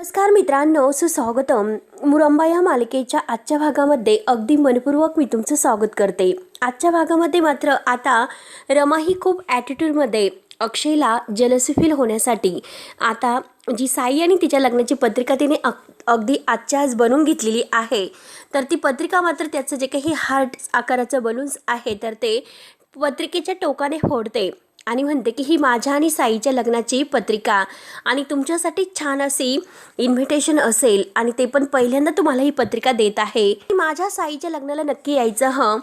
नमस्कार मित्रांनो, सुस्वागतम. मुरंबा या मालिकेच्या आजच्या भागामध्ये अगदी मनपूर्वक मी तुमचं स्वागत करते. आजच्या भागामध्ये मात्र आता रमा ही खूप ॲटिट्यूडमध्ये अक्षयला जेलसी फील होण्यासाठी आता जी साई आणि तिच्या लग्नाची पत्रिका तिने अगदी आजच्या आज बनवून घेतलेली आहे. तर ती पत्रिका मात्र त्याचं जे काही हार्ट आकाराचं बलून्स आहे तर ते पत्रिकेच्या टोकाने फोडते आणि म्हणते की ही माझ्या आणि साईच्या लग्नाची पत्रिका आणि तुमच्यासाठी छान अशी इन्व्हिटेशन असेल आणि ते पण पहिल्यांदा तुम्हाला ही पत्रिका देत आहे. माझ्या साईच्या लग्नाला नक्की यायचं हं.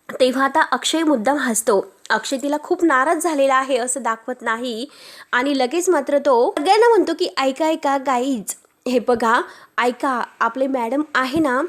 तेव्हा आता अक्षय मुद्दाम हसतो. अक्षय तिला खूप नाराज झालेला आहे असं दाखवत नाही आणि लगेच मात्र तो सगळ्यांना म्हणतो की ऐका गाईज, हे बघा, ऐका, आपले मॅडम आहे ना,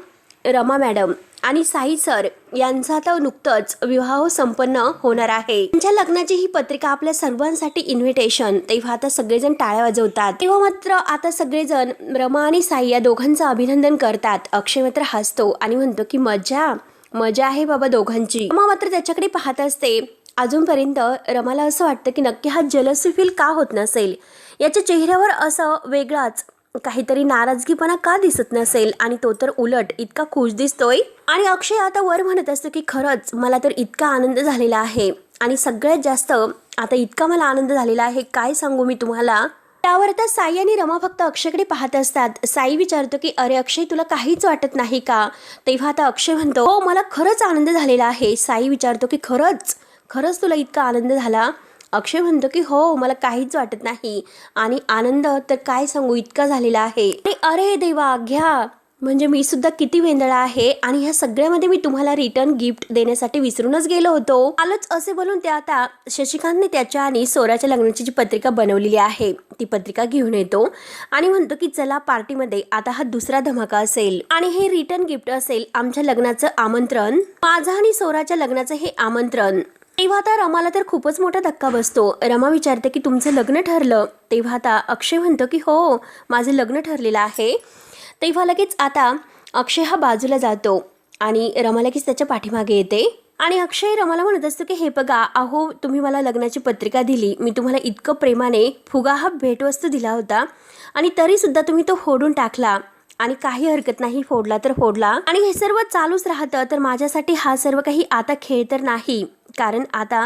रमा मॅडम आणि साई सर यांचा आता नुकतंच विवाह संपन्न होणार आहे. त्यांच्या लग्नाची ही पत्रिका आपल्या सर्वांसाठी इन्व्हिटेशन. तेव्हा आता सगळेजण टाळ्या वाजवतात. तेव्हा मात्र आता सगळेजण रमा आणि साई या दोघांचं अभिनंदन करतात. अक्षय मात्र हसतो आणि म्हणतो की मजा आहे बाबा दोघांची. रमा मात्र त्याच्याकडे पाहत असते. अजूनपर्यंत रमाला असं वाटतं की नक्की हा जेलसी फील का होत नसेल, याच्या चेहऱ्यावर असं वेगळाच काहीतरी नाराजगीपणा का दिसत नसेल आणि तो तर उलट इतका खुश दिसतोय. आणि अक्षय आता वर म्हणत असतो की खरंच मला तर इतका आनंद झालेला आहे आणि सगळ्यात जास्त आता इतका मला आनंद झालेला आहे काय सांगू मी तुम्हाला. त्यावर आता साई आणि रमा फक्त अक्षयकडे पाहत असतात. साई विचारतो की अरे अक्षय, तुला काहीच वाटत नाही का? तेव्हा आता अक्षय म्हणतो हो, मला खरंच आनंद झालेला आहे. साई विचारतो की खरंच तुला इतका आनंद झाला? अक्षय म्हणतो की हो, मला काहीच वाटत नाही आणि आनंद तर काय सांगू इतका झालेला आहे. अरे देवा, घ्या, म्हणजे मी सुद्धा किती वेंदळा आहे आणि ह्या सगळ्यामध्ये मी तुम्हाला रिटर्न गिफ्ट देण्यासाठी विसरूनच गेलो होतो. आलंच असे बोलून त्या आता शशिकांतने त्याच्या आणि सोराच्या लग्नाची जी पत्रिका बनवलेली आहे ती पत्रिका घेऊन येतो आणि म्हणतो की चला, पार्टीमध्ये आता हा दुसरा धमाका असेल आणि हे रिटर्न गिफ्ट असेल आमच्या लग्नाचं आमंत्रण, माझं आणि सोराच्या लग्नाचं हे आमंत्रण. तेव्हा आता रमाला तर खूपच मोठा धक्का बसतो. रमा विचारते की तुमचं लग्न ठरलं? तेव्हा आता अक्षय म्हणतो की हो, माझं लग्न ठरलेलं आहे. तेव्हा लगेच आता अक्षय हा बाजूला जातो आणि रमा लगेच त्याच्या पाठीमागे येते आणि अक्षय रमाला म्हणत असतो की हे बघा, अहो, तुम्ही मला लग्नाची पत्रिका दिली, मी तुम्हाला इतकं प्रेमाने फुगा हा भेटवस्तू दिला होता आणि तरीसुद्धा तुम्ही तो फोडून टाकला आणि काही हरकत नाही, फोडला तर फोडला आणि हे सर्व चालूच राहतं. तर माझ्यासाठी हा सर्व काही आता खेळ तर नाही, कारण आता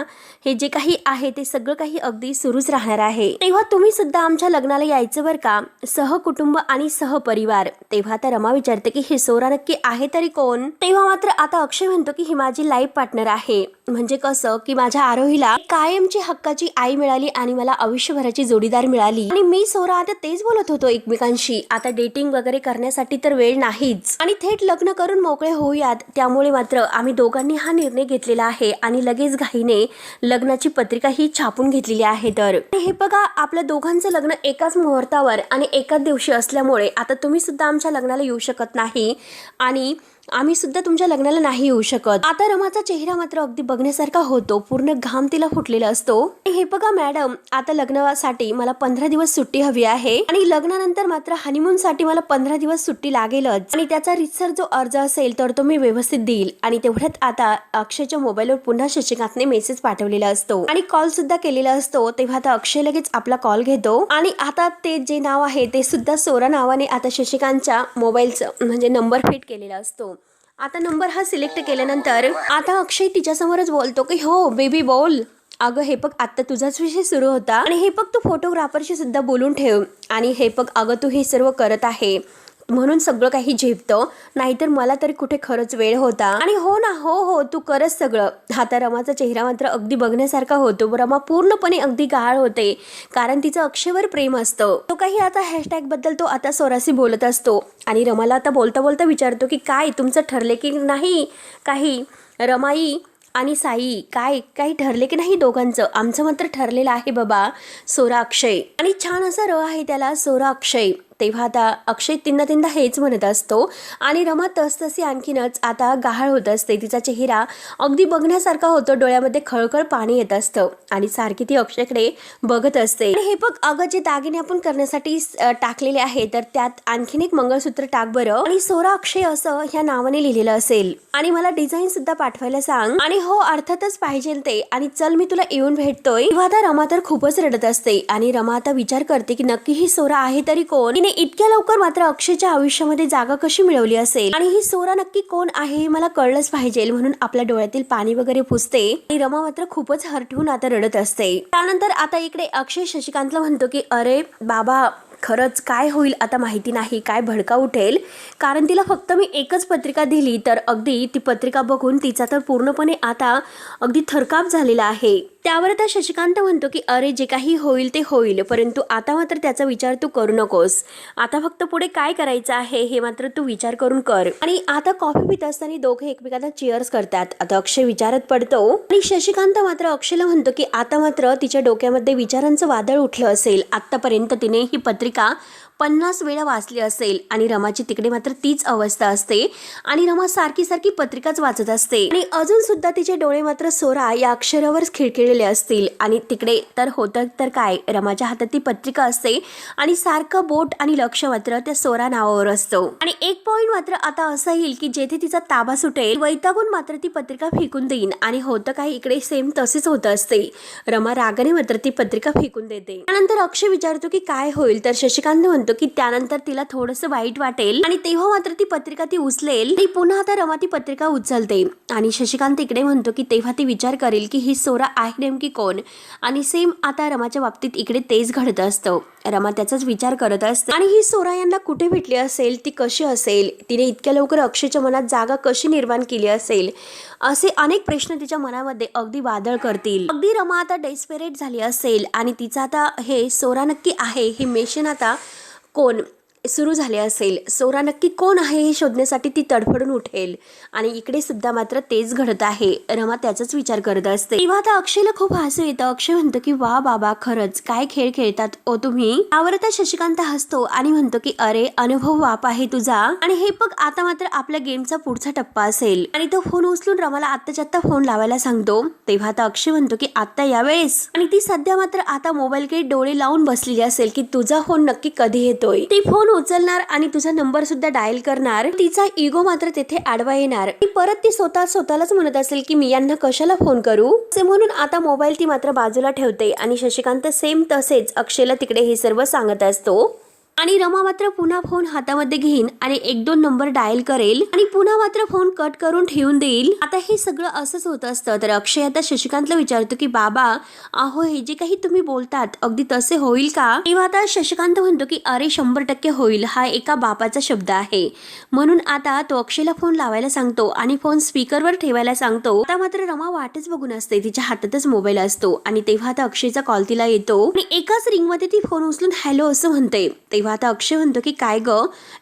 हे जे काही आहे ते सगळं काही अगदी सुरूच राहणार आहे. तेव्हा तुम्ही सुद्धा आमच्या लग्नाला यायचं बरं का, सहकुटुंब आणि सहपरिवार. तेव्हा आता रमा विचारते की हे सोरा नक्की आहे तरी कोण? तेव्हा मात्र आता अक्षय म्हणतो की ही माझी लाईफ पार्टनर आहे. म्हणजे कसं की माझ्या आरोहीला कायमची हक्काची आई मिळाली आणि मला आयुष्यभराची जोडीदार मिळाली आणि मी सोरा आता तेच बोलत होतो एकमेकांशी. आता डेटिंग वगैरे करण्यासाठी तर वेळ नाहीच आणि थेट लग्न करून मोकळे होऊयात. त्यामुळे मात्र आम्ही दोघांनी हा निर्णय घेतलेला आहे आणि लगेच घाईने लग्नाची पत्रिका ही छापून घेतलेली आहे. तर हे बघा, आपल्या दोघांचं लग्न एकाच मुहूर्तावर आणि एकाच दिवशी असल्यामुळे आता तुम्ही सुद्धा आमच्या लग्नाला येऊ शकत नाही आणि आम्ही सुद्धा तुमच्या लग्नाला नाही येऊ शकत. आता रमाचा चेहरा मात्र अगदी बघण्यासारखा होतो. पूर्ण घाम तिला फुटलेला असतो. हे बघा मॅडम, आता लग्नासाठी मला 15 दिवस सुट्टी हवी आहे आणि लग्नानंतर मात्र हनीमून साठी मला 15 दिवस सुट्टी लागेलच आणि त्याचा रितसर जो अर्ज असेल तर तो मी व्यवस्थित देईल. आणि तेवढ्यात आता अक्षयच्या मोबाईलवर पुन्हा शशिकांतने मेसेज पाठवलेला असतो आणि कॉल सुद्धा केलेला असतो. तेव्हा आता अक्षय लगेच आपला कॉल घेतो आणि आता ते जे नाव आहे ते सुद्धा सोरा नावाने आता शशिकांतच्या मोबाईलचं म्हणजे नंबर फिट केलेला असतो. आता नंबर हा सिलेक्ट केल्यानंतर आता अक्षय तिच्यासमोरच बोलतो की हो बेबी बोल, अगं हे बघ, आत्ता तुझाच विषय सुरू होता आणि हे बघ, तू फोटोग्राफरशी सुद्धा बोलून ठेव आणि हे बघ, अगं तू हे सर्व करत आहे म्हणून सगळं काही झेपतं, नाहीतर मला तरी कुठे खरंच वेळ होता. आणि हो ना, हो तू करच सगळं. आता रमाचा चेहरा मात्र अगदी बघण्यासारखा होतो. रमा पूर्णपणे अगदी गहाळ होते कारण तिचं अक्षयवर प्रेम असतं. तो काही आता हॅशटॅग बद्दल तो आता सोराशी बोलत असतो आणि रमाला आता बोलता बोलता विचारतो की काय तुमचं ठरले की नाही काही? रमाई आणि साई काही ठरले की नाही दोघांचं? आमचं मात्र ठरलेलं आहे बाबा, सोरा अक्षय. आणि छान असा र आहे त्याला, सोरा अक्षय. तेव्हा आता अक्षय तीनदा हेच म्हणत असतो आणि रमा तसतशी आणखीनच आता गहाळ होत असते. तिचा चेहरा अगदी बघण्यासारखा होतो, डोळ्यामध्ये खळखळ पाणी येत असतं आणि सारखी ती अक्षयकडे बघत असते. हे बघ, अगं जे दागिने आपण करण्यासाठी टाकलेले आहे तर त्यात आणखीन एक मंगळसूत्र टाक बरं आणि सोरा अक्षय असं ह्या नावाने लिहिलेलं असेल आणि मला डिझाईन सुद्धा पाठवायला सांग. आणि हो, अर्थातच पाहिजे ते, आणि चल मी तुला येऊन भेटतोय. तेव्हा आता रमा तर खूपच रडत असते आणि रमा आता विचार करते की नक्की ही सोरा आहे तरी कोण. तिने इतक्या लवकर मात्र अक्षयच्या आयुष्यामध्ये जागा कशी मिळवली असेल आणि ही सोरा नक्की कोण आहे हे मला कळलंच पाहिजे म्हणून आपल्या डोळ्यातील पाणी वगैरे पुसते आणि रमा मात्र खूपच हर्ट होऊन आता रडत असते. त्यानंतर आता इकडे अक्षय शशिकांतला म्हणतो की अरे बाबा खरंच काय होईल आता माहिती नाही, काय भडका उठेल, कारण तिला फक्त मी एकच पत्रिका दिली तर अगदी ती पत्रिका बघून तिचा तर पूर्णपणे आता अगदी थरकाप झालेला आहे. त्यावर आता शशिकांत म्हणतो की अरे जे काही होईल ते होईल, परंतु आता मात्र त्याचा विचार तू करू नकोस. आता फक्त पुढे काय करायचं आहे हे मात्र तू विचार करून कर. आणि आता कॉफी पित असताना दोघे एकमेकांना चीअर्स करतात. आता अक्षय विचारात पडतो आणि शशिकांत मात्र अक्षयला म्हणतो की आता मात्र तिच्या डोक्यामध्ये विचारांचं वादळ उठलं असेल. आतापर्यंत तिने ही पत्रिका 50 वेळा वाचली असेल आणि रमाची तिकडे मात्र तीच अवस्था असते आणि रमा सारखी सारखी पत्रिकाच वाचत असते आणि अजून सुद्धा तिचे डोळे मात्र सोरा या अक्षरावर खिळखिळलेले असतील. आणि तिकडे तर होतं तर काय, रमाच्या हातात ती पत्रिका असते आणि सारखं बोट आणि लक्ष मात्र त्या सोरा नावावर असतो. आणि एक पॉइंट मात्र आता असं येईल की जेथे तिचा ताबा सुटेल वैतागून मात्र ती पत्रिका फेकून देईन. आणि होतं काय, इकडे सेम तसेच होत असते. रमा रागाने मात्र ती पत्रिका फेकून देते. त्यानंतर अक्षय विचारतो की काय होईल, तर शशिकांत म्हणतो की त्यानंतर तिला थोडंसं वाईट वाटेल आणि तेव्हा मात्र ती पत्रिका ती उचलेल. ती पुन्हा आता रमा ती पत्रिका उचलते आणि शशिकांत इकडे म्हणतो की तेव्हा ती विचार करेल की ही सोरा आहे नेमकी कोण. आणि सेम आता रमाच्या बाबतीत इकडे तेच घडत असतं. रमा त्याचाच विचार करत असते आणि ही सोरा यांना कुठे भेटली असेल, ती कशी असेल, तिने इतक्या लवकर अक्षयच्या मनात जागा कशी निर्माण केली असेल, असे अनेक प्रश्न तिच्या मनामध्ये अगदी वादळ करतील. अगदी रमा आता डेस्पेरेट झाली असेल आणि तिचा आता हे सोरा नक्की आहे हे मिशन आता कोण सुरू झाले असेल. सोरा नक्की कोण आहे हे शोधण्यासाठी ती तडफडून उठेल आणि इकडे सुद्धा मात्र तेच घडत आहे. रमा त्याचाच विचार करत असते. तेव्हा आता अक्षयला खूप हसू येतं. अक्षय म्हणतो की वा बाबा खरंच काय खेळ खेळतात ओ तुम्ही. त्यावर आता शशिकांत हसतो आणि म्हणतो की अरे अनुभव वाप आहे तुझा. आणि हे बघ आता मात्र आपल्या गेमचा पुढचा टप्पा असेल. आणि तो फोन उचलून रमाला आत्ताच्या आत्ता फोन लावायला सांगतो. तेव्हा आता अक्षय म्हणतो की आत्ता यावेळेस. आणि ती सध्या मात्र आता मोबाईलकडे डोळे लावून बसलेली असेल की तुझा फोन नक्की कधी येतोय. ती फोन उचलणार आणि तुझा नंबर सुद्धा डायल करणार. तिचा इगो मात्र तेथे आडवा येणार. परत ती स्वतःलाच म्हणत असेल की मी यांना कशाला फोन करू असे म्हणून आता मोबाईल ती मात्र बाजूला ठेवते. आणि शशिकांत सेम तसेच अक्षयला तिकडे हे सर्व सांगत असतो. आणि रमा मात्र पुन्हा फोन हातामध्ये घेईन आणि 1-2 नंबर डायल करेल आणि पुन्हा मात्र फोन कट करून ठेवून देईल. आता हे सगळं असंच होत असतं. तर अक्षय आता शशिकांतला विचारतो की बाबा अहो हे जे काही तुम्ही बोलतात अगदी तसे होईल का. तेव्हा आता शशिकांत म्हणतो की अरे 100% होईल, हा एका बापाचा शब्द आहे. म्हणून आता तो अक्षयला फोन लावायला सांगतो आणि फोन स्पीकरवर ठेवायला सांगतो. आता मात्र रमा वाटच बघून असते, तिच्या हातातच मोबाईल असतो. आणि तेव्हा आता अक्षयचा कॉल तिला येतो आणि एकाच रिंग मध्ये ती फोन उचलून हॅलो असं म्हणते. आता अक्षय म्हणतो की काय ग,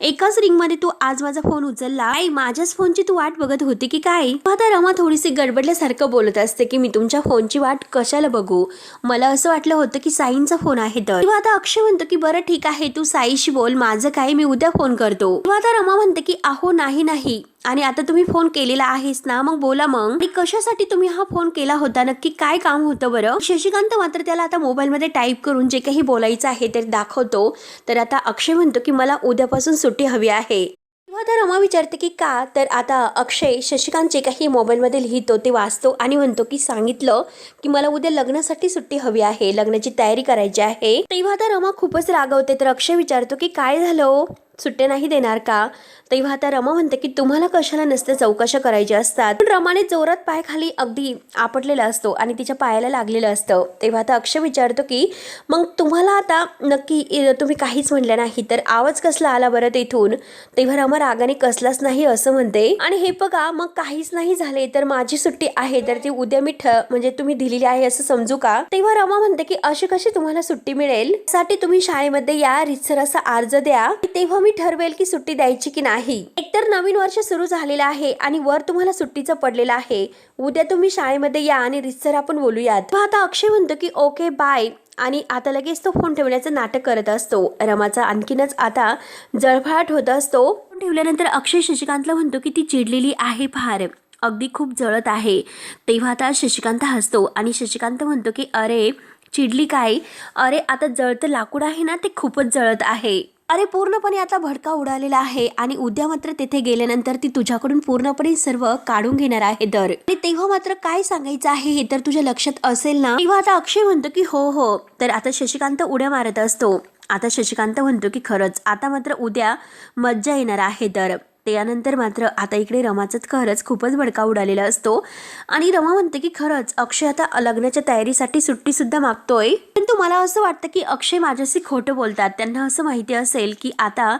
एकाच रिंग मध्ये तू आज माझा फोन उचलला, आई माझ्याच फोनची तू वाट बघत होती की काय. आता रमा थोडीशी गडबडल्यासारखं बोलत असते की मी तुमच्या फोनची वाट कशाला बघू, मला असं वाटलं होतं की साईंचा फोन आहे तर. आता अक्षय म्हणतो की बरं ठीक आहे तू साईशी बोल, माझं काय मी उद्या फोन करतो. आता रमा म्हणते की अहो नाही आणि आता तुम्ही फोन केलेला आहेस ना, मग बोला मग. आणि कशासाठी तुम्ही हा फोन केला होता, नक्की काय काम होतं बरं. शशिकांत मात्र त्याला आता मोबाईल मध्ये टाईप करून जे काही बोलायचं आहे ते दाखवतो. तर आता अक्षय म्हणतो की मला उद्यापासून सुट्टी हवी आहे. आता रमा विचारते की का, तर आता अक्षय शशिकांत जे काही मोबाईलमध्ये लिहितो ते वाचतो आणि म्हणतो की सांगितलं की मला उद्या लग्नासाठी सुट्टी हवी आहे, लग्नाची तयारी करायची आहे. तेव्हा आता रमा खूपच रागवते. तर अक्षय विचारतो की काय झालं, सुट्ट्या नाही देणार का. तेव्हा आता रमा म्हणते की तुम्हाला कशाला नसते चौकशा करायच्या असतात. पण रमाने जोरात पाय खाली अगदी आपटलेला असतो आणि तिच्या पायाला लागलेलं असतं. तेव्हा आता अक्षय विचारतो की मग तुम्हाला आता नक्की तुम्ही काहीच म्हणलं नाही तर आवाज कसला आला बरं तेथून. तेव्हा रमा रागाने कसलाच नाही असं म्हणते. आणि हे बघा मग काहीच नाही झाले तर माझी सुट्टी आहे तर ती उद्या मी म्हणजे तुम्ही दिलेली आहे असं समजू का. तेव्हा रमा म्हणते की अशी कशी तुम्हाला सुट्टी मिळेल, साठी तुम्ही शाळेमध्ये या, रितसर असा अर्ज द्या, तेव्हा मी ठरवेल की सुट्टी द्यायची की नाही. एकतर नवीन वर्ष सुरू झालेलं आहे आणि वर तुम्हाला सुट्टीचं पडलेलं आहे. उद्या तुम्ही शाळेमध्ये या आणि रितसर आपण बोलूयात. आता अक्षय म्हणतो की ओके बाय आणि आता लगेच तो फोन ठेवण्याचं नाटक करत असतो. रमाचा आणखीनच आता जळफळाट होत असतो. फोन ठेवल्यानंतर अक्षय शशिकांतला म्हणतो की ती चिडलेली आहे फार, अगदी खूप जळत आहे. तेव्हा आता शशिकांत हसतो आणि शशिकांत म्हणतो की अरे चिडली काय, अरे आता जळतं लाकूड आहे ना ते खूपच जळत आहे. अरे पूर्णपणे आता भडका उडालेला आहे आणि उद्या मात्र तेथे गेल्यानंतर ती तुझ्याकडून पूर्णपणे सर्व काढून घेणार आहे. तर आणि तेव्हा मात्र काय सांगायचं आहे हे तर तुझ्या लक्षात असेल ना. तेव्हा आता अक्षय म्हणतो की हो. तर आता शशिकांत उड्या मारत असतो आता शशिकांत म्हणतो की खरंच आता मात्र उद्या मज्जा येणार आहे. तर त्यानंतर मात्र आता इकडे रमाचं खरंच खूपच भडका उडालेला असतो आणि रमा म्हणते की खरंच अक्षय आता लग्नाच्या तयारीसाठी सुट्टीसुद्धा मागतोय. परंतु मला असं वाटतं की अक्षय माझ्याशी खोटं बोलतात. त्यांना असं माहिती असेल की आता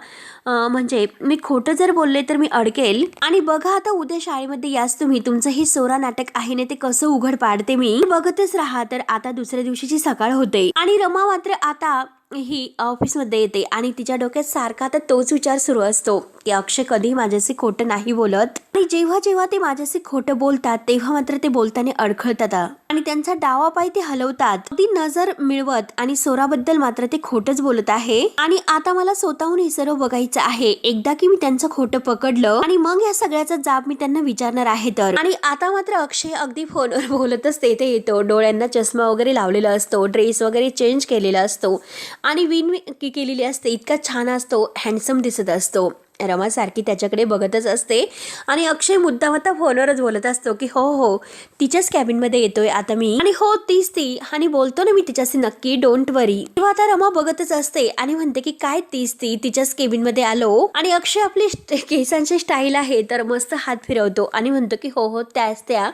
म्हणजे मी खोटं जर बोलले तर मी अडकेल. आणि बघा आता उद्या शाळेमध्ये याच तुम्ही तुमचं हे सोरा नाटक आहे ना ते कसं उघड पाडते मी बघतच राहा. तर आता दुसऱ्या दिवशीची सकाळ होते आणि रमा मात्र आता ही ऑफिसमध्ये येते आणि तिच्या डोक्यात सारखा आता तोच विचार सुरू असतो की अक्षय कधी माझ्याशी खोटं नाही बोलत आणि जेव्हा जेव्हा ते माझ्याशी खोटं बोलतात तेव्हा मात्र ते बोलताना अडखळतात आणि त्यांचा डावा पाय ते हलवतात. ती नजर मिळवत आणि सोराबद्दल मात्र ते खोटंच बोलत आहे आणि आता मला स्वतःहून हे सर्व बघायचं आहे. एकदा की मी त्यांचं खोटं पकडलं आणि मग या सगळ्याचा जाब मी त्यांना विचारणार आहे. तर आणि आता मात्र अक्षय अगदी फोनवर बोलतच तेथे येतो. डोळ्यांना चष्मा वगैरे लावलेला असतो, ड्रेस वगैरे चेंज केलेला असतो आणि विन केलेली असते. इतका छान असतो, हँडसम दिसत असतो. रमा सारखी त्याच्याकडे बघतच असते आणि अक्षय मुद्दाम आता फोनवरच बोलत असतो की हो हो तिच्याच कॅबिनमध्ये येतोय आता मी आणि हो तीच ती आणि बोलतो ना मी तिच्याशी नक्की, डोंट वरी. तेव्हा आता रमा बघतच असते आणि म्हणते की काय तीच ती तिच्याच केबिनमध्ये आलो आणि अक्षय आपली केसांची स्टाईल आहे तर मस्त हात फिरवतो आणि म्हणतो की हो हो त्याच त्या.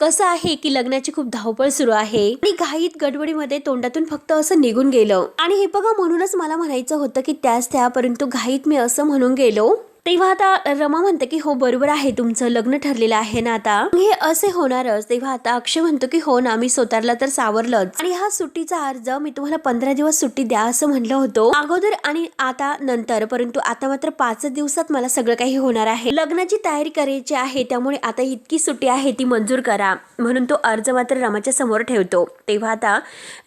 कसं आहे की लग्नाची खूप धावपळ सुरू आहे आणि घाईत गडबडीमध्ये तोंडातून फक्त असं निघून गेलं आणि हे बघा म्हणूनच मला म्हणायचं होतं की त्याच त्या, परंतु घाईत मी असं म्हणून गेलो. तेव्हा आता रमा म्हणते की हो बरोबर आहे तुमचं लग्न ठरलेलं आहे ना आता हे असे होणारच. तेव्हा आता अक्षय म्हणतो की हो ना मी स्वतःला तर सावरलंच आणि हा सुट्टीचा अर्ज मी तुम्हाला 15 दिवस सुट्टी द्या असं म्हणलं होतं अगोदर आणि आता नंतर, परंतु आता मात्र 5 दिवसात मला सगळं काही होणार आहे. लग्नाची तयारी करायची आहे त्यामुळे आता इतकी सुट्टी आहे ती मंजूर करा म्हणून तो अर्ज मात्र रमाच्या समोर ठेवतो. तेव्हा आता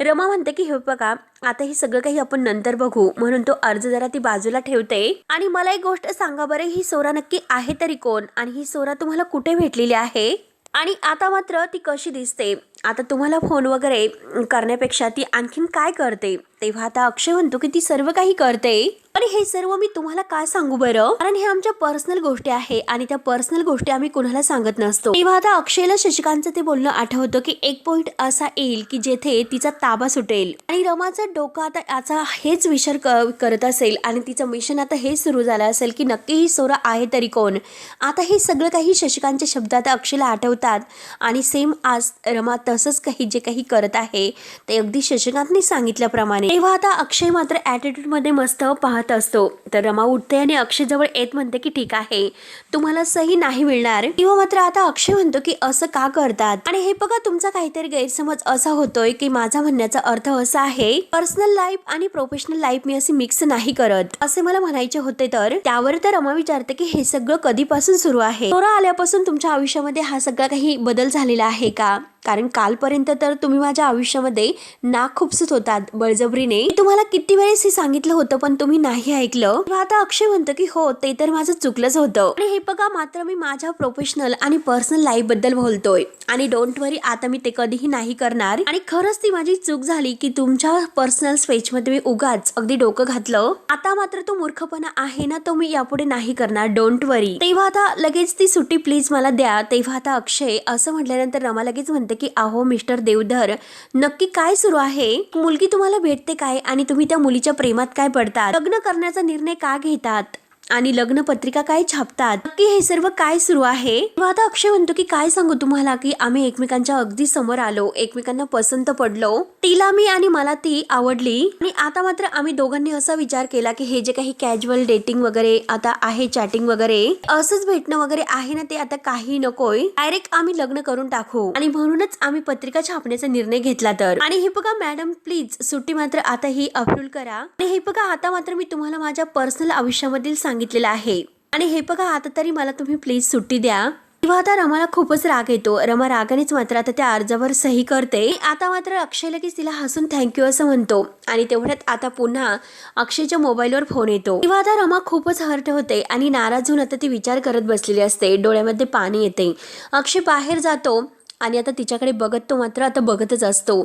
रमा म्हणते की हे बघा आता हे सगळं काही आपण नंतर बघू म्हणून तो अर्ज जरा ती बाजूला ठेवते आणि मला एक गोष्ट सांगा बरं ही सोरा नक्की आहे तरी कोण आणि ही सोरा तुम्हाला कुठे भेटलेली आहे आणि आता मात्र ती कशी दिसते. आता तुम्हाला फोन वगैरे करण्यापेक्षा ती आणखीन काय करते. तेव्हा आता अक्षय म्हणतो की ती सर्व काही करते आणि हे सर्व मी तुम्हाला काय सांगू बरं कारण हे आमच्या पर्सनल गोष्टी आहे आणि त्या पर्सनल गोष्टी आम्ही कुणाला सांगत नसतो. तेव्हा आता अक्षयला शशिकांतचं ते बोलणं आठवतं की एक पॉइंट असा येईल की जेथे तिचा ताबा सुटेल आणि रमाचं डोकं आता याचा हेच विचार करत असेल आणि तिचं मिशन आता हे सुरू झालं असेल की नक्की ही सोरा आहे तरी कोण. आता हे सगळं काही शशिकांतच्या शब्दात अक्षयला आठवतात आणि सेम आज रमा तसंच काही जे काही करत आहे ते अगदी शशिकांतने सांगितल्याप्रमाणे. तेव्हा आता अक्षय मात्र ॲटिट्यूड मध्ये मस्त पाहत असतो. तर रमा उठते आणि अक्षय जवळ येत म्हणते की ठीक आहे तुम्हाला सही नाही मिळणार. किंवा मात्र आता अक्षय म्हणतो की असं का करतात आणि हे बघा तुमचा काहीतरी गैरसमज असा होतोय की माझा म्हणण्याचा अर्थ असा आहे पर्सनल लाईफ आणि प्रोफेशनल लाईफ मी असे मिक्स नाही करत असे मला म्हणायचे होते. तर त्यावर तर रमा विचारते की हे सगळं कधीपासून सुरू आहे. सोरा आल्यापासून तुमच्या आयुष्यामध्ये हा सगळा काही बदल झालेला आहे का कारण कालपर्यंत तर तुम्ही माझ्या आयुष्यामध्ये नाक खुपसत होतात बळजबरीने. तुम्हाला किती वेळेस हे सांगितलं होतं पण तुम्ही नाही ऐकलं. आता अक्षय म्हणतो की हो ते तर माझं चुकलंच होतं आणि हे बघा मात्र मी माझ्या प्रोफेशनल आणि पर्सनल लाईफ बद्दल बोलतोय आणि डोंट वरी आता मी ते कधीही नाही करणार आणि खरंच ती माझी चूक झाली की तुमच्या पर्सनल स्पेस मध्ये मी उगाच अगदी डोकं घातलं. आता मात्र तो मूर्खपणा आहे ना तो मी यापुढे नाही करणार, डोंट वरी. तेव्हा आता लगेच ती सुट्टी प्लीज मला द्या. तेव्हा आता अक्षय असं म्हटल्यानंतर रमा लगेच म्हणते की अहो मिस्टर देवधर नक्की काय सुरू आहे. मुलगी तुम्हाला भेटते काय आणि तुम्ही त्या मुलीच्या प्रेमात काय पडतात. लग्न करण्याचा निर्णय का घेतात आणि लग्न पत्रिका काय छापतात. नक्की हे सर्व काय सुरू आहे. आता अक्षय म्हणतो की काय सांगू तुम्हाला की आम्ही एकमेकांच्या अगदी समोर आलो, एकमेकांना पसंत पडलो, तिला मी आणि मला ती आवडली आणि आता मात्र आम्ही दोघांनी असा विचार केला की हे जे काही कॅज्युअल डेटिंग वगैरे आता आहे, चॅटिंग वगैरे असंच भेटणं वगैरे आहे ना ते आता काही नकोय, डायरेक्ट आम्ही लग्न करून टाकू आणि म्हणूनच आम्ही पत्रिका छापण्याचा निर्णय घेतला. तर आणि हे बघा मॅडम प्लीज सुट्टी मात्र आता ही अप्रूव्ह करा आणि हे बघा आता मात्र मी तुम्हाला माझ्या पर्सनल आयुष्यामधील सांगितलेलं आहे आणि हे बघा आता तरी मला तुम्ही प्लीज सुट्टी द्या. तेव्हा आता रमाला खूपच राग येतो. रमा रागानेच मात्र आता त्या अर्जावर सही करते. आता मात्र अक्षय लगेच तिला हसून थँक्यू असं म्हणतो आणि तेवढ्यात आता पुन्हा अक्षयच्या मोबाईलवर फोन येतो. तेव्हा आता रमा खूपच हर्ट होते आणि नाराज होऊन आता ती विचार करत बसलेली असते. डोळ्यामध्ये पाणी येते. अक्षय बाहेर जातो आणि आता तिच्याकडे बघत तो मात्र आता बघतच असतो.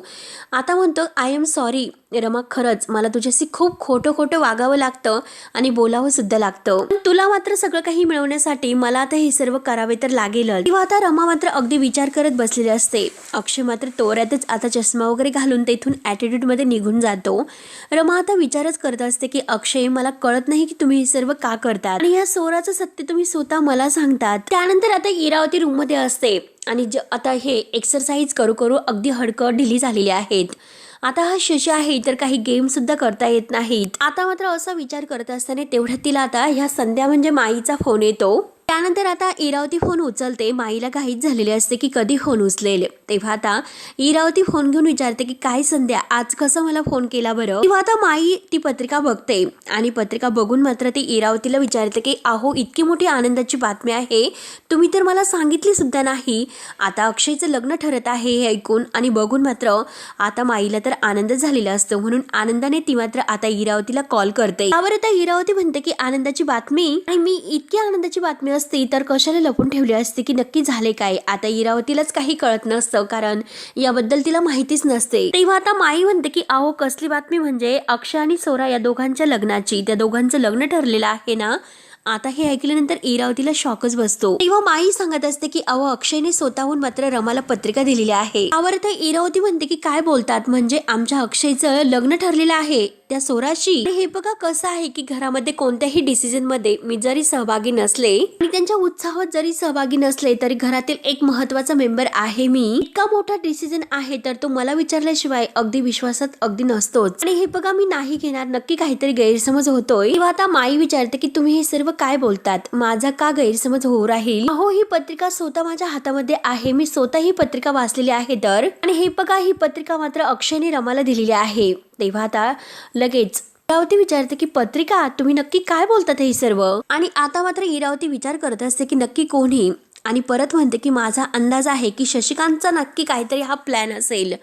आता म्हणतो आय एम सॉरी रमा, खरंच मला तुझ्याशी खूप खोटं वागावं लागतं आणि बोलावं सुद्धा लागतं. तुला मात्र सगळं काही मिळवण्यासाठी मला आता हे सर्व करावे तर लागेलच. तेव्हा आता रमा मात्र अगदी विचार करत बसलेली असते. अक्षय मात्र तोऱ्यातच आता चष्मा वगैरे घालून तेथून ॲटिट्यूड मध्ये निघून जातो. रमा आता विचारच करत असते की अक्षय, मला कळत नाही की तुम्ही हे सर्व का करतात आणि या सोराचं सत्य तुम्ही स्वतः मला सांगतात. त्यानंतर आता इरावती रूम मध्ये असते आणि आता हे एक्सरसाइज करू अगदी हडकं ढिली झालेली आहेत. आता हा शशी आहे तर काही गेम सुद्धा करता येत नाहीत. आता मात्र असा विचार करत असताना तेवढ्यात तिला आता ह्या संध्या म्हणजे माईचा फोन येतो. त्यानंतर आता इरावती फोन उचलते. माईला घाईच झालेली असते की कधी फोन उचलेल. तेव्हा आता इरावती फोन घेऊन विचारते की काय संध्या, आज कसं मला फोन केला बरं. तेव्हा आता माई ती पत्रिका बघते आणि पत्रिका बघून मात्र ती इरावतीला विचारते की अहो, इतकी मोठी आनंदाची बातमी आहे, तुम्ही तर मला सांगितली सुद्धा नाही. आता अक्षयचं लग्न ठरत आहे हे ऐकून आणि बघून मात्र आता माईला तर आनंद झालेला असतो. म्हणून आनंदाने ती मात्र आता इरावतीला कॉल करते. यावर आता इरावती म्हणते की आनंदाची बातमी, आणि मी इतकी आनंदाची बातमी असती तर कशाला लपून ठेवली असती की नक्की झाले काय. आता इरावतीलाच काही कळत नसतं, कारण याबद्दल तिला माहितीच नसते. तेव्हा आता माई म्हणते की अहो, कसली बातमी म्हणजे अक्षय आणि सोरा या दोघांच्या लग्नाची, त्या दोघांचं लग्न ठरलेलं आहे ना. आता हे ऐकल्यानंतर इरावतीला शॉकच बसतो. तेव्हा माई सांगत असते की अहो, अक्षयने स्वतःहून मात्र रमाला पत्रिका दिलेली आहे. यावर आता इरावती म्हणते की काय बोलतात, म्हणजे आमच्या अक्षयचं लग्न ठरलेलं आहे त्या सोराशी. हे बघा कसं आहे की घरामध्ये कोणत्याही डिसिजन मध्ये मी जरी सहभागी नसले आणि त्यांच्या उत्साहात जरी सहभागी नसले तरी घरातील एक महत्वाचा मेंबर आहे मी. इतका मोठा डिसिजन आहे तर तो मला विचारल्याशिवाय अगदी विश्वासात अगदी नसतोच. आणि हे बघा मी नाही घेणार, नक्की काहीतरी गैरसमज होतोय. तेव्हा आता माई विचारते की तुम्ही हे सर्व काय बोलतात, माझा का गैरसमज होऊ राहील. अहो, ही पत्रिका स्वतः माझ्या हातामध्ये आहे, मी स्वतः ही पत्रिका वाचलेली आहे तर. आणि हे बघा ही पत्रिका मात्र अक्षयने रमाला दिलेली आहे. तेव्हा आता लगेच इरावती विचारते की पत्रिका, तुम्ही नक्की काय बोलतात हे सर्व. आणि आता मात्र इरावती विचार करत असते की नक्की कोणी, आणि परत म्हणते की माझा अंदाज आहे की शशिकांतचा नक्की काहीतरी हा प्लॅन असेल,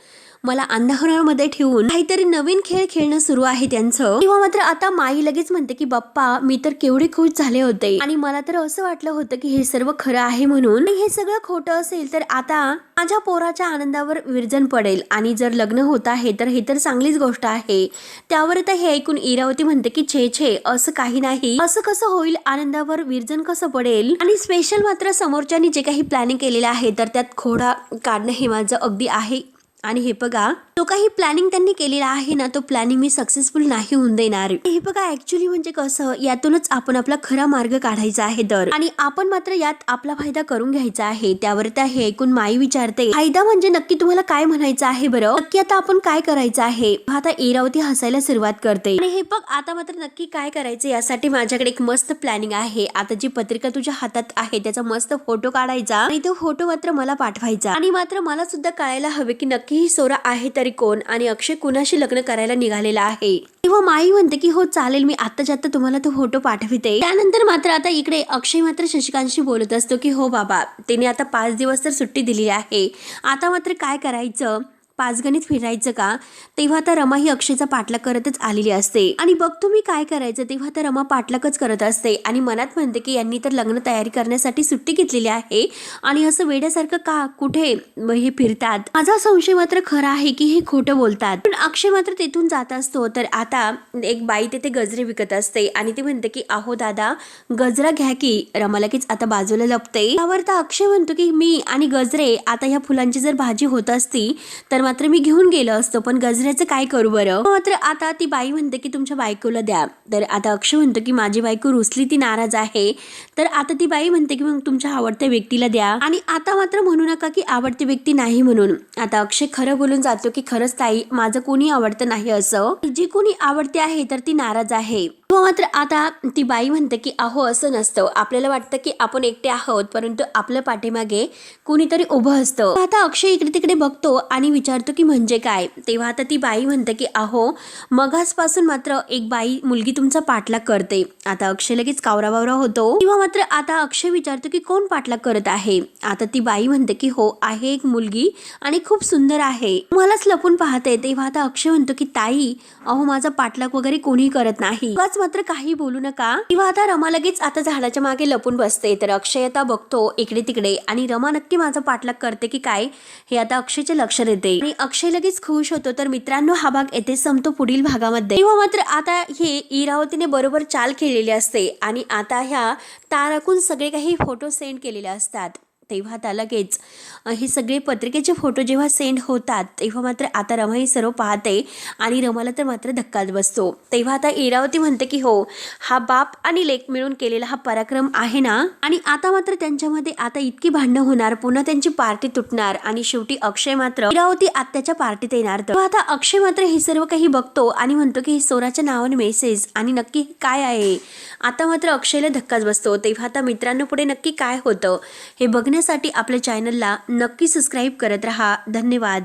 मला अंधारामध्ये ठेवून काहीतरी नवीन खेळ खेळणं सुरू आहे त्यांचं. तेव्हा मात्र आता माई लगेच म्हणते की बाप्पा, मी तर केवढे खुश झाले होते आणि मला तर असं वाटलं होतं की हे सर्व खरं आहे म्हणून. हे सगळं खोटं असेल तर आता माझ्या पोराच्या आनंदावर विरजन पडेल, आणि जर लग्न होत आहे तर हे तर चांगलीच गोष्ट आहे. त्यावर आता हे ऐकून इरावती म्हणते की छे असं काही नाही, असं कसं होईल, आनंदावर विरजन कसं पडेल. आणि स्पेशल मात्र समोरच्यानी जे काही प्लॅनिंग केलेलं आहे तर त्यात खोडा काढणं हे माझं अगदी आहे. आणि हे बघा, तो काही प्लॅनिंग त्यांनी केलेला आहे ना, तो प्लॅनिंग मी सक्सेसफुल नाही होऊन देणार. हे बघा ऍक्च्युली म्हणजे कसं, यातूनच आपण आपला खरा मार्ग काढायचा आहे तर, आणि आपण मात्र यात आपला फायदा करून घ्यायचा आहे. त्यावर त्या हे ऐकून माई विचारते, फायदा म्हणजे नक्की तुम्हाला काय म्हणायचं आहे बरं, नक्की आता आपण काय करायचं आहे. आता इरावती हसायला सुरुवात करते. आणि हे बघ आता मात्र नक्की काय करायचं यासाठी माझ्याकडे एक मस्त प्लॅनिंग आहे. आता जी पत्रिका तुझ्या हातात आहे त्याचा मस्त फोटो काढायचा आणि तो फोटो मात्र मला पाठवायचा. आणि मात्र मला सुद्धा कळायला हवे की नक्की ही सोरा आहे तरी कोण, आणि अक्षय कुणाशी लग्न करायला निघालेला आहे. तेव्हा माई म्हणते की हो चालेल, मी आत्ताच्या आत्ता तुम्हाला तो फोटो पाठविते. त्यानंतर मात्र आता इकडे अक्षय मात्र शशिकांतशी बोलत असतो की हो बाबा, तिने आता 5 दिवस तर सुट्टी दिली आहे, आता मात्र काय करायचं, 5 गणित फिरायचं का. तेव्हा आता रमा ही अक्षयचा पाठलाग करतच आलेली असते. आणि बघतो मी काय करायचं. तेव्हा आता रमा पाठलागच करत असते आणि मनात म्हणते की यांनी तर लग्न तयारी करण्यासाठी सुट्टी घेतलेली आहे आणि असं वेड्यासारखं का कुठे हे फिरतात. माझा संशय मात्र खरा आहे की हे खोटं बोलतात. पण अक्षय मात्र तिथून जात असतो तर आता एक बाई तिथे गजरे विकत असते आणि ती म्हणते की अहो दादा, गजरा घ्या की. रमा लगेच आता बाजूला लपते. त्यावर तर अक्षय म्हणतो की मी आणि गजरे, आता ह्या फुलांची जर भाजी होत असती तर मात्र मी घेऊन गेलो असतो, पण गजऱ्याचं काय करू बरं. मात्र आता ती बाई म्हणते की तुमच्या बायकोला द्या. तर आता अक्षय म्हणतो की माझी बायको रुसली, ती नाराज आहे. तर आता ती बाई म्हणते की मग तुमच्या आवडत्या व्यक्तीला द्या. आणि आता मात्र म्हणू नका की आवडती व्यक्ती नाही म्हणून. आता अक्षय खरं बोलून जातो की खरंच ताई, माझं कोणी आवडतं नाही असं, जी कोणी आवडते आहे तर ती नाराज आहे. मात्र आता ती बाई म्हणते की अहो असं नसतं, आपल्याला वाटतं की आपण एकटे आहोत परंतु आपल्या पाठीमागे कुणीतरी उभं असतं. आता अक्षय इकडे तिकडे बघतो आणि विचारतो की म्हणजे काय. तेव्हा आता ती बाई म्हणते की अहो मगासपासून मात्र एक बाई मुलगी तुमचा पाठलाग करते. आता अक्षय लगेच कावराबावरा होतो. तेव्हा मात्र आता अक्षय विचारतो की कोण पाठलाग करत आहे. आता ती बाई म्हणते की हो आहे एक मुलगी आणि खूप सुंदर आहे, मलाच लपून पाहते. तेव्हा आता अक्षय म्हणतो की ताई, अहो माझा पाठलाग वगैरे कोणी करत नाही, मात्र काही बोलू नका. तेव्हा आता रमा लगेच आता झाडाच्या मागे लपून बसते. तर अक्षय आता बघतो इकडे तिकडे आणि रमा नक्की माझा पाठलाग करते की काय हे आता अक्षयचे लक्ष येते आणि अक्षय लगेच खुश होतो. तर मित्रांनो हा भाग येथे संपतो. पुढील भागामध्ये तेव्हा मात्र आता हे इरावतीने बरोबर चाल केलेली असते आणि आता ह्या ताराकून सगळे काही फोटो सेंड केलेले असतात. तेव्हा आता लगेच हे सगळे पत्रिकेचे फोटो जेव्हा सेंड होतात तेव्हा मात्र आता रमा ही सर्व पाहते आणि रमाला तर मात्र धक्काच बसतो. तेव्हा आता इरावती म्हणते की हो हा बाप आणि लेक मिळून केलेला हा पराक्रम आहे ना. आणि आता मात्र त्यांच्यामध्ये आता इतकी भांडणं होणार, पुन्हा त्यांची पार्टी तुटणार आणि शेवटी अक्षय मात्र इरावती आत्याच्या पार्टीत येणार. तर आता अक्षय मात्र हे सर्व काही बघतो आणि म्हणतो की सोराच्या नावाने मेसेज आणि नक्की काय आहे. आता मात्र अक्षयला धक्काच बसतो. तेव्हा आता मित्रांनो पुढे नक्की काय होतं हे बघण्यासाठी आपल्या चॅनलला नक्की सबस्क्राईब करत रहा. धन्यवाद.